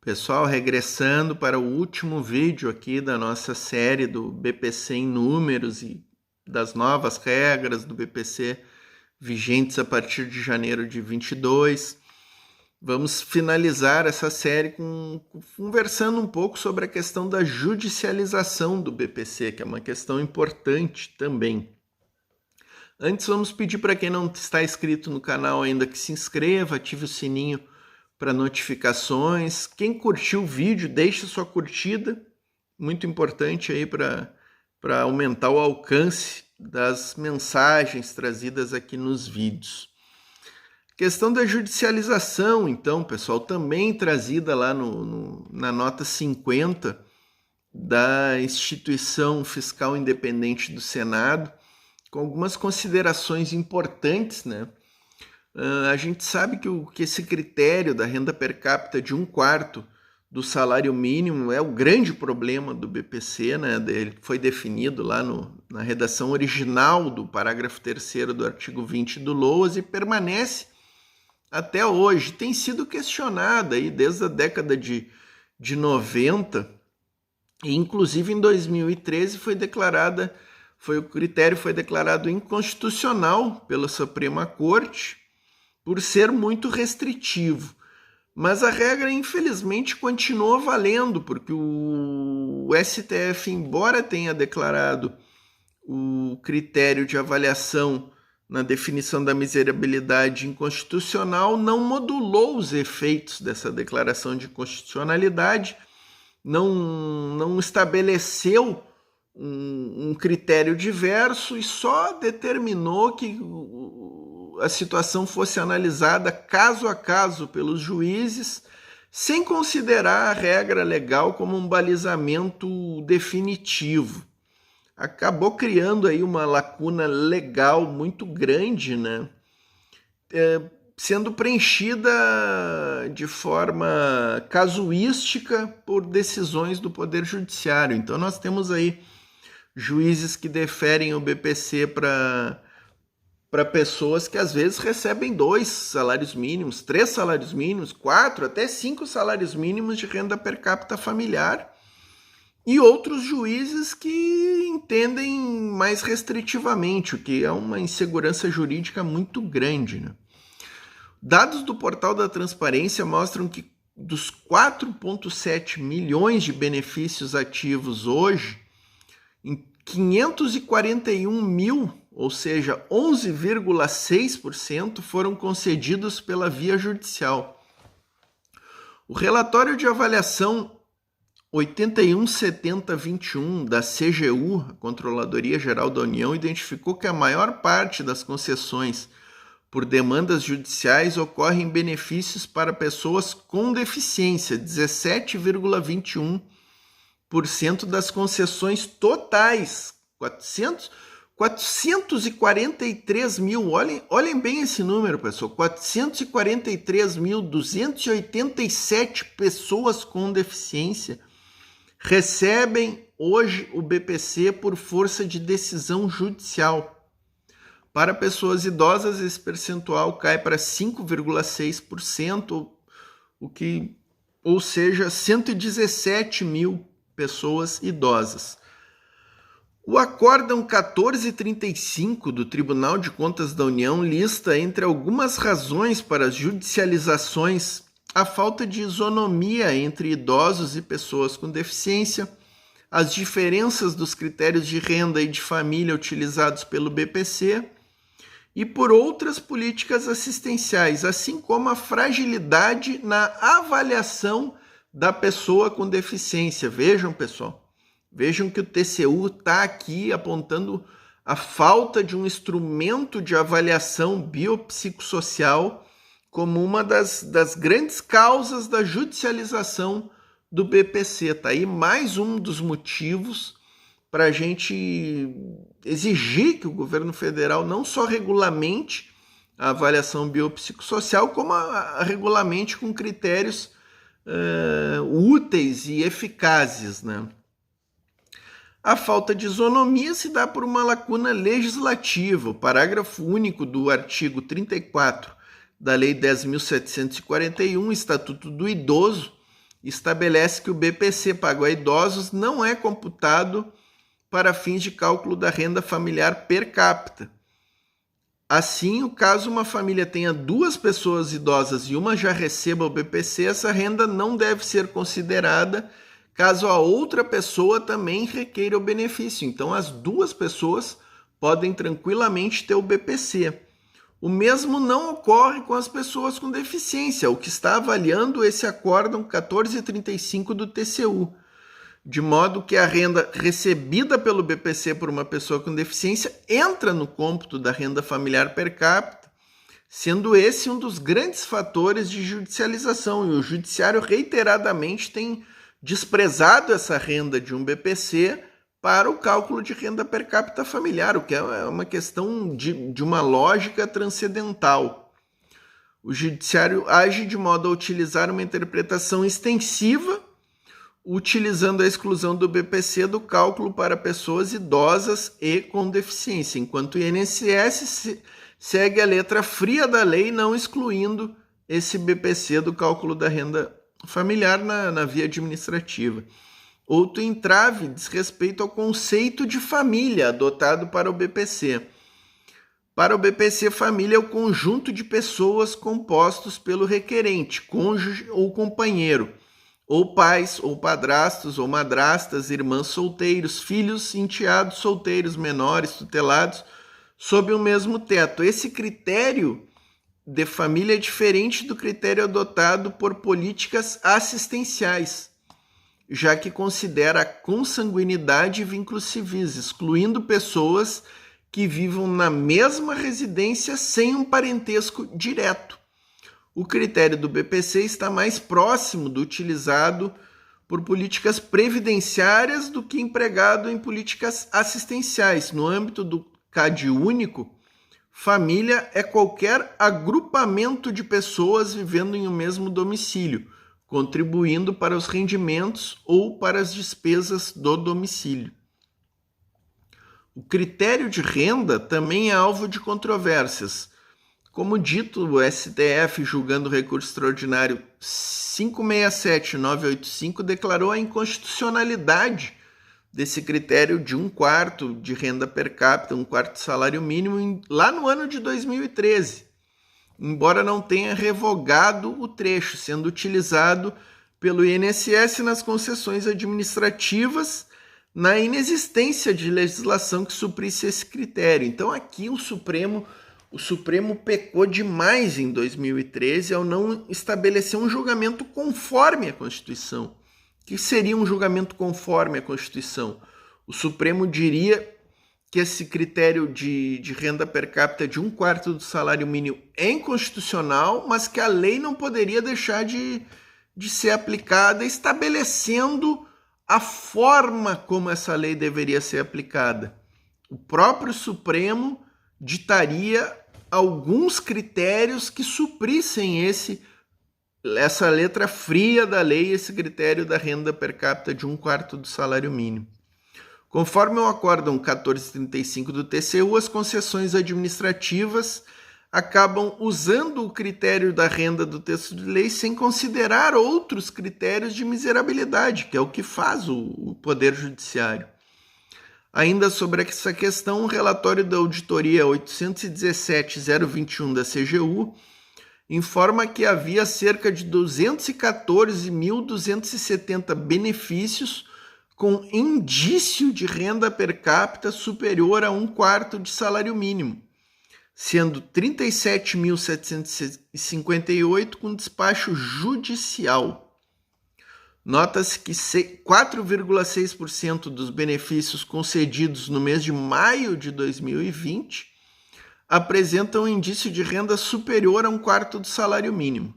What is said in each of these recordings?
Pessoal, regressando para o último vídeo aqui da nossa série do BPC em números e das novas regras do BPC vigentes a partir de janeiro de 22. Vamos finalizar essa série conversando um pouco sobre a questão da judicialização do BPC, que é uma questão importante também. Antes, vamos pedir para quem não está inscrito no canal ainda que se inscreva, ative o sininho para notificações. Quem curtiu o vídeo, deixe sua curtida, muito importante aí para aumentar o alcance das mensagens trazidas aqui nos vídeos. Questão da judicialização, então, pessoal, também trazida lá na nota 50 da Instituição Fiscal Independente do Senado, com algumas considerações importantes, né? A gente sabe que esse critério da renda per capita de 1/4 do salário mínimo é o grande problema do BPC, né? Ele foi definido lá na redação original do parágrafo 3º do artigo 20 do LOAS e permanece até hoje. Tem sido questionada aí desde a década de 90 e inclusive em 2013 o critério foi declarado inconstitucional pela Suprema Corte por ser muito restritivo. Mas a regra, infelizmente, continua valendo, porque o STF, embora tenha declarado o critério de avaliação na definição da miserabilidade inconstitucional, não modulou os efeitos dessa declaração de inconstitucionalidade, não estabeleceu um critério diverso e só determinou que a situação fosse analisada caso a caso pelos juízes, sem considerar a regra legal como um balizamento definitivo. Acabou criando aí uma lacuna legal muito grande, né? Sendo preenchida de forma casuística por decisões do Poder Judiciário. Então nós temos aí juízes que deferem o BPC para pessoas que às vezes recebem 2 salários mínimos, 3 salários mínimos, 4, até 5 salários mínimos de renda per capita familiar, e outros juízes que entendem mais restritivamente, o que é uma insegurança jurídica muito grande, né? Dados do Portal da Transparência mostram que dos 4,7 milhões de benefícios ativos hoje, em 541 mil, ou seja, 11,6% foram concedidos pela via judicial. O relatório de avaliação 817021 da CGU, a Controladoria Geral da União, identificou que a maior parte das concessões por demandas judiciais ocorre em benefícios para pessoas com deficiência, 17,21% das concessões totais, 443 mil, olhem bem esse número, pessoal, 443.287 pessoas com deficiência recebem hoje o BPC por força de decisão judicial. Para pessoas idosas, esse percentual cai para 5,6%, ou seja, 117 mil pessoas idosas. O Acórdão 1435 do Tribunal de Contas da União lista, entre algumas razões para as judicializações, a falta de isonomia entre idosos e pessoas com deficiência, as diferenças dos critérios de renda e de família utilizados pelo BPC e por outras políticas assistenciais, assim como a fragilidade na avaliação da pessoa com deficiência. Vejam, pessoal, vejam que o TCU está aqui apontando a falta de um instrumento de avaliação biopsicossocial como uma das grandes causas da judicialização do BPC. Está aí mais um dos motivos para a gente exigir que o governo federal não só regulamente a avaliação biopsicossocial, como a regulamente com critérios úteis e eficazes, né? A falta de isonomia se dá por uma lacuna legislativa. O parágrafo único do artigo 34 da Lei 10.741, Estatuto do Idoso, estabelece que o BPC pago a idosos não é computado para fins de cálculo da renda familiar per capita. Assim, caso uma família tenha 2 pessoas idosas e uma já receba o BPC, essa renda não deve ser considerada caso a outra pessoa também requeira o benefício. Então, as 2 pessoas podem tranquilamente ter o BPC. O mesmo não ocorre com as pessoas com deficiência, o que está avaliando esse acórdão 1435 do TCU, de modo que a renda recebida pelo BPC por uma pessoa com deficiência entra no cômputo da renda familiar per capita, sendo esse um dos grandes fatores de judicialização, e o judiciário reiteradamente tem desprezado essa renda de um BPC para o cálculo de renda per capita familiar, o que é uma questão de uma lógica transcendental. O judiciário age de modo a utilizar uma interpretação extensiva, utilizando a exclusão do BPC do cálculo para pessoas idosas e com deficiência, enquanto o INSS segue a letra fria da lei, não excluindo esse BPC do cálculo da renda familiar na via administrativa. Outro entrave diz respeito ao conceito de família adotado para o BPC. Para o BPC, família é o conjunto de pessoas compostos pelo requerente, cônjuge ou companheiro, ou pais, ou padrastos, ou madrastas, irmãs solteiros, filhos, enteados solteiros, menores, tutelados, sob o mesmo teto. Esse critério de família é diferente do critério adotado por políticas assistenciais, já que considera a consanguinidade e vínculos civis, excluindo pessoas que vivam na mesma residência sem um parentesco direto. O critério do BPC está mais próximo do utilizado por políticas previdenciárias do que empregado em políticas assistenciais. No âmbito do CAD único, família é qualquer agrupamento de pessoas vivendo em um mesmo domicílio, contribuindo para os rendimentos ou para as despesas do domicílio. O critério de renda também é alvo de controvérsias. Como dito, o STF, julgando o recurso extraordinário 567-985, declarou a inconstitucionalidade desse critério de 1/4 de renda per capita, 1/4 salário mínimo, lá no ano de 2013. Embora não tenha revogado o trecho, sendo utilizado pelo INSS nas concessões administrativas, na inexistência de legislação que suprisse esse critério. Então aqui o Supremo pecou demais em 2013 ao não estabelecer um julgamento conforme a Constituição. O que seria um julgamento conforme a Constituição? O Supremo diria que esse critério de renda per capita de 1/4 do salário mínimo é inconstitucional, mas que a lei não poderia deixar de ser aplicada, estabelecendo a forma como essa lei deveria ser aplicada. O próprio Supremo ditaria alguns critérios que suprissem essa letra fria da lei, esse critério da renda per capita de 1/4 do salário mínimo. Conforme o acórdão 1435 do TCU, as concessões administrativas acabam usando o critério da renda do texto de lei sem considerar outros critérios de miserabilidade, que é o que faz o Poder Judiciário. Ainda sobre essa questão, o relatório da auditoria 817.021 da CGU informa que havia cerca de 214.270 benefícios com indício de renda per capita superior a 1/4 de salário mínimo, sendo 37.758 com despacho judicial. Nota-se que 4,6% dos benefícios concedidos no mês de maio de 2020 apresentam um indício de renda superior a 1/4 do salário mínimo.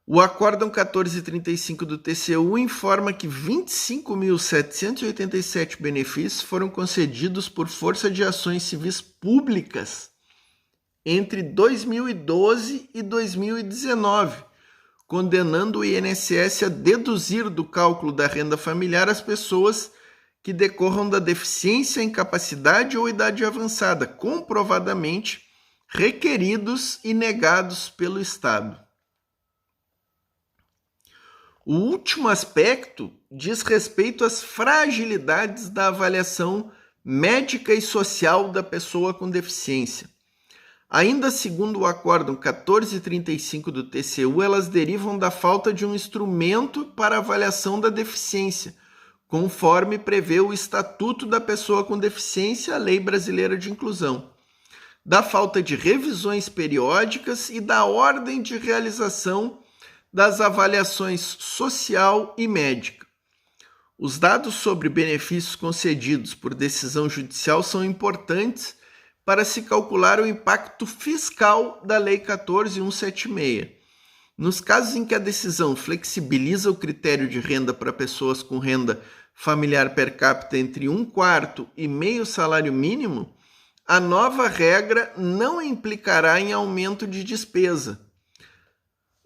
O acórdão 1435 do TCU informa que 25.787 benefícios foram concedidos por força de ações civis públicas entre 2012 e 2019, condenando o INSS a deduzir do cálculo da renda familiar as pessoas que decorram da deficiência, incapacidade ou idade avançada, comprovadamente requeridos e negados pelo Estado. O último aspecto diz respeito às fragilidades da avaliação médica e social da pessoa com deficiência. Ainda segundo o Acórdão 1435 do TCU, elas derivam da falta de um instrumento para avaliação da deficiência, conforme prevê o Estatuto da Pessoa com Deficiência, a Lei Brasileira de Inclusão, da falta de revisões periódicas e da ordem de realização das avaliações social e médica. Os dados sobre benefícios concedidos por decisão judicial são importantes para se calcular o impacto fiscal da Lei 14.176. Nos casos em que a decisão flexibiliza o critério de renda para pessoas com renda familiar per capita entre 1/4 e meio salário mínimo, a nova regra não implicará em aumento de despesa.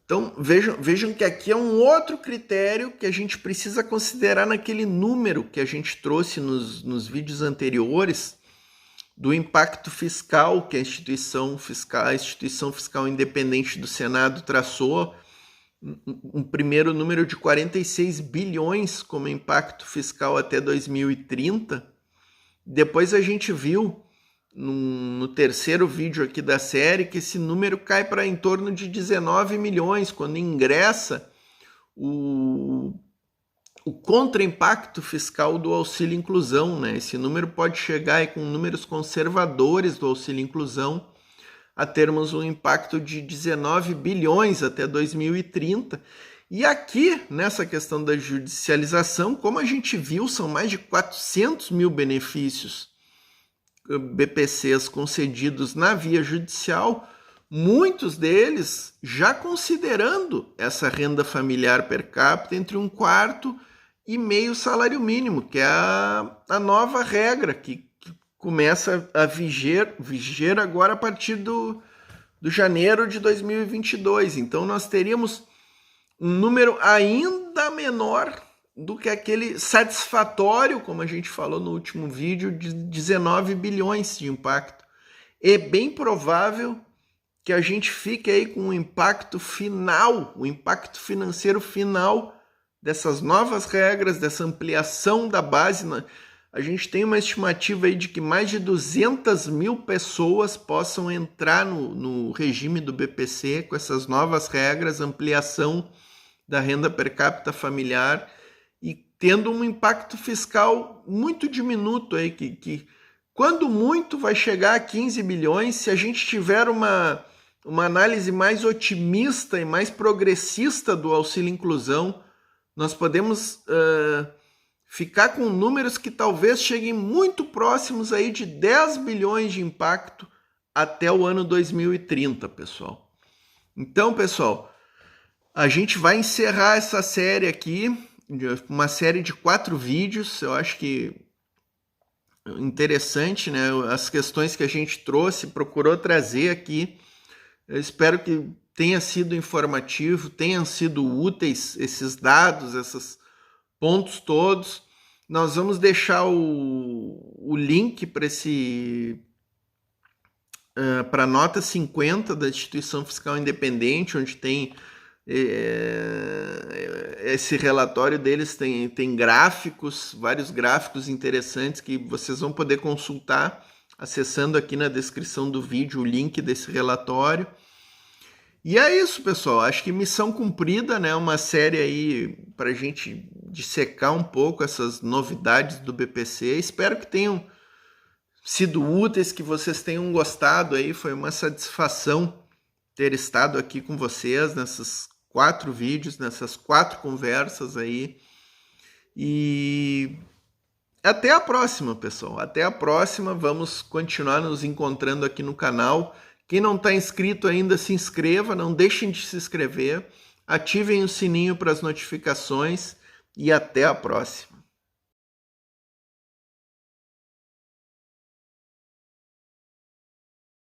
Então, vejam que aqui é um outro critério que a gente precisa considerar naquele número que a gente trouxe nos vídeos anteriores, do impacto fiscal que a instituição fiscal independente do Senado traçou, um primeiro número de 46 bilhões como impacto fiscal até 2030. Depois a gente viu no terceiro vídeo aqui da série que esse número cai para em torno de 19 milhões quando ingressa o contra-impacto fiscal do auxílio inclusão, né? Esse número pode chegar aí, com números conservadores do auxílio inclusão, a termos um impacto de 19 bilhões até 2030. E aqui, nessa questão da judicialização, como a gente viu, são mais de 400 mil benefícios BPCs concedidos na via judicial, muitos deles já considerando essa renda familiar per capita entre 1/4 e meio salário mínimo, que é a nova regra que começa a viger agora a partir do janeiro de 2022. Então nós teríamos um número ainda menor do que aquele satisfatório, como a gente falou no último vídeo, de 19 bilhões de impacto. É bem provável que a gente fique aí com o impacto final, o impacto financeiro final dessas novas regras, dessa ampliação da base. A gente tem uma estimativa aí de que mais de 200 mil pessoas possam entrar no regime do BPC com essas novas regras, ampliação da renda per capita familiar, e tendo um impacto fiscal muito diminuto aí, que quando muito vai chegar a 15 bilhões, se a gente tiver uma análise mais otimista e mais progressista do auxílio inclusão, nós podemos ficar com números que talvez cheguem muito próximos aí de 10 bilhões de impacto até o ano 2030, pessoal. Então, pessoal, a gente vai encerrar essa série aqui, uma série de 4 vídeos. Eu acho que interessante, né? As questões que a gente trouxe, procurou trazer aqui. Eu espero que tenha sido informativo, tenham sido úteis esses dados, esses pontos todos. Nós vamos deixar o link para a nota 50 da Instituição Fiscal Independente, onde tem esse relatório deles, tem gráficos, vários gráficos interessantes que vocês vão poder consultar acessando aqui na descrição do vídeo o link desse relatório. E é isso, pessoal. Acho que missão cumprida, né? Uma série aí para a gente dissecar um pouco essas novidades do BPC. Espero que tenham sido úteis, que vocês tenham gostado aí. Foi uma satisfação ter estado aqui com vocês nesses 4 vídeos, nessas 4 conversas aí. E até a próxima, pessoal. Até a próxima. Vamos continuar nos encontrando aqui no canal. Quem não está inscrito ainda, se inscreva, não deixem de se inscrever, ativem o sininho para as notificações e até a próxima.